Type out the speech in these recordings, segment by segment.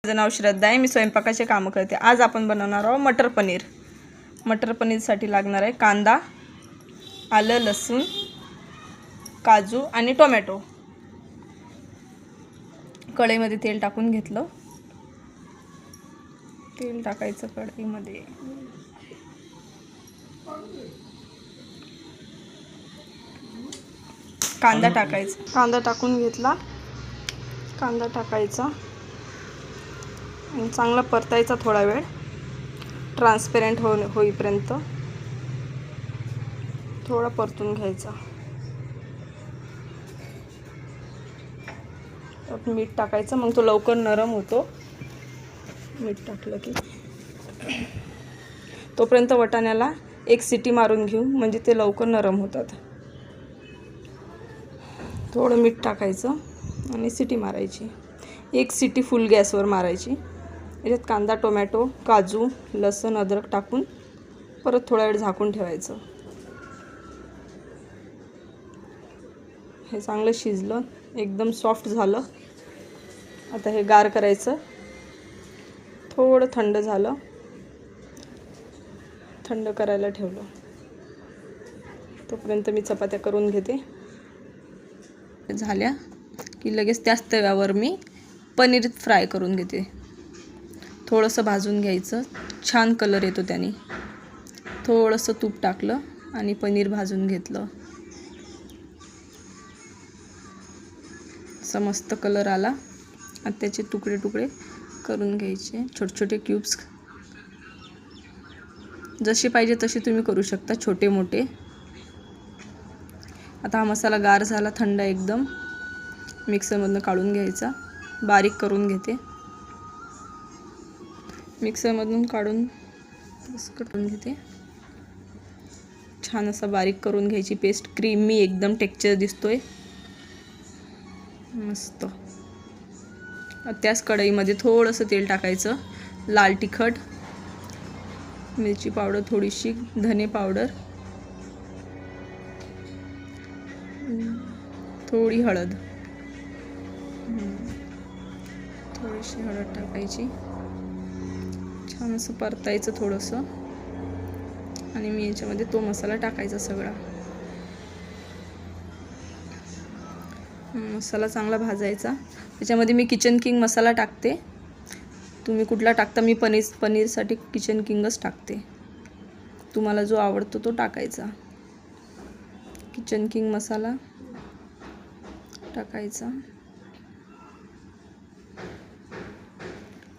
माझं नाव श्रद्धा आहे, मी स्वयंपाकाचे कामं करते। आज आपण बनवणार आहोत मटर पनीर। मटर पनीरसाठी लागणार आहे कांदा, आलं, लसूण, काजू आणि टोमॅटो। कढईमध्ये तेल टाकून घेतलं। तेल टाकायचं कढईमध्ये। कांदा टाकायचा। कांदा टाकून घेतला। कांदा टाकायचा आणि चांगला परतायचा थोडा वेळ, ट्रान्सपेरंट होईपर्यंत थोडा परतून घ्यायचा। त्यात मीठ टाकायचं, मग तो लवकर नरम होतो। मीठ टाकलं की तोपर्यंत वाटाण्याला एक सिटी मारून घेऊ, म्हणजे ते लवकर नरम होतात। थोडं मीठ टाकायचं आणि सिटी मारायची। एक सिटी फुल गॅसवर मारायची। याच्यात कांदा, टोमॅटो, काजू, लसूण, अद्रक टाकून परत थोडा वेळ झाकून ठेवायचं। हे चांगलं शिजलं, एकदम सॉफ्ट झालं। आता हे गार करायचं। थोडं थंड झालं, थंड करायला ठेवलं। तोपर्यंत मी चपात्या करून घेते। झाल्या की लगेच त्याच तव्यावर मी पनीर फ्राय करून घेते। थोडंसं भाजून घ्यायचं, छान कलर येतो त्याने। थोडंसं तूप टाकलं आणि पनीर भाजून घेतलं। असा मस्त कलर आला। आता त्याचे तुकडे तुकडे करून घ्यायचे, छोटे छोटे क्यूब्स। जसे पाहिजे तसे तुम्ही करू शकता, छोटे मोठे। आता हा मसाला गार झाला, थंड एकदम। मिक्सरमधून काढून घ्यायचा, बारीक करून घेते। मिक्सरमधून काढून करून घेते। छान असा बारीक करून घ्यायची पेस्ट। क्रीमी एकदम टेक्स्चर दिसतोय मस्त। त्याच कढईमध्ये थोडंसं तेल टाकायचं। लाल तिखट, मिरची पावडर थोडीशी, धने पावडर, थोडी हळद, थोडीशी हळद टाकायची। छान असं परतायचं थोडंसं आणि मी याच्यामध्ये तो मसाला टाकायचा सगळा। मसाला चांगला भाजायचा। त्याच्यामध्ये मी किचन किंग मसाला टाकते। तुम्ही कुठला टाकता? मी पनीरसाठी किचन किंगच टाकते। तुम्हाला जो आवडतो तो टाकायचा। किचन किंग मसाला टाकायचा।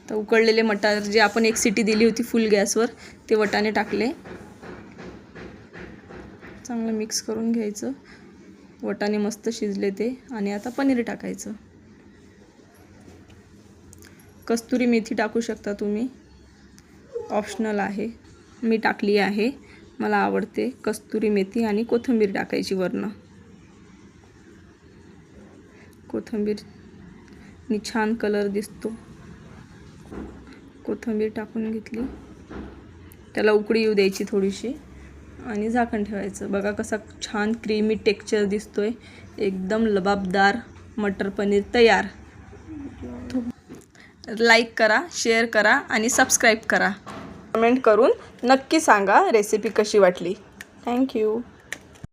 तर उकळलेले मटार जे आपण एक सिटी दिली होती फुल गॅसवर, ते वाटाणे टाकले। चांगलं मिक्स करून घ्यायचं। वाटाणे मस्त शिजले ते, आणि आता पनीर टाकायचं। कस्तुरी मेथी टाकू शकता तुम्ही, ऑप्शनल आहे। मी टाकली आहे, मला आवडते। कस्तुरी मेथी आणि कोथिंबीर टाकायची वरनं। कोथिंबीरनी छान कलर दिसतो। कोथिंबीर टाकून घेतली, त्याला उकळी येऊ द्यायची थोडीशी आणि झाकण ठेवायचं। बघा कसा छान क्रीमी टेक्स्चर दिसतोय, एकदम लबाबदार मटर पनीर तयार। लाईक करा, शेअर करा आणि सबस्क्राईब करा। कमेंट करून नक्की सांगा रेसिपी कशी वाटली। थँक्यू।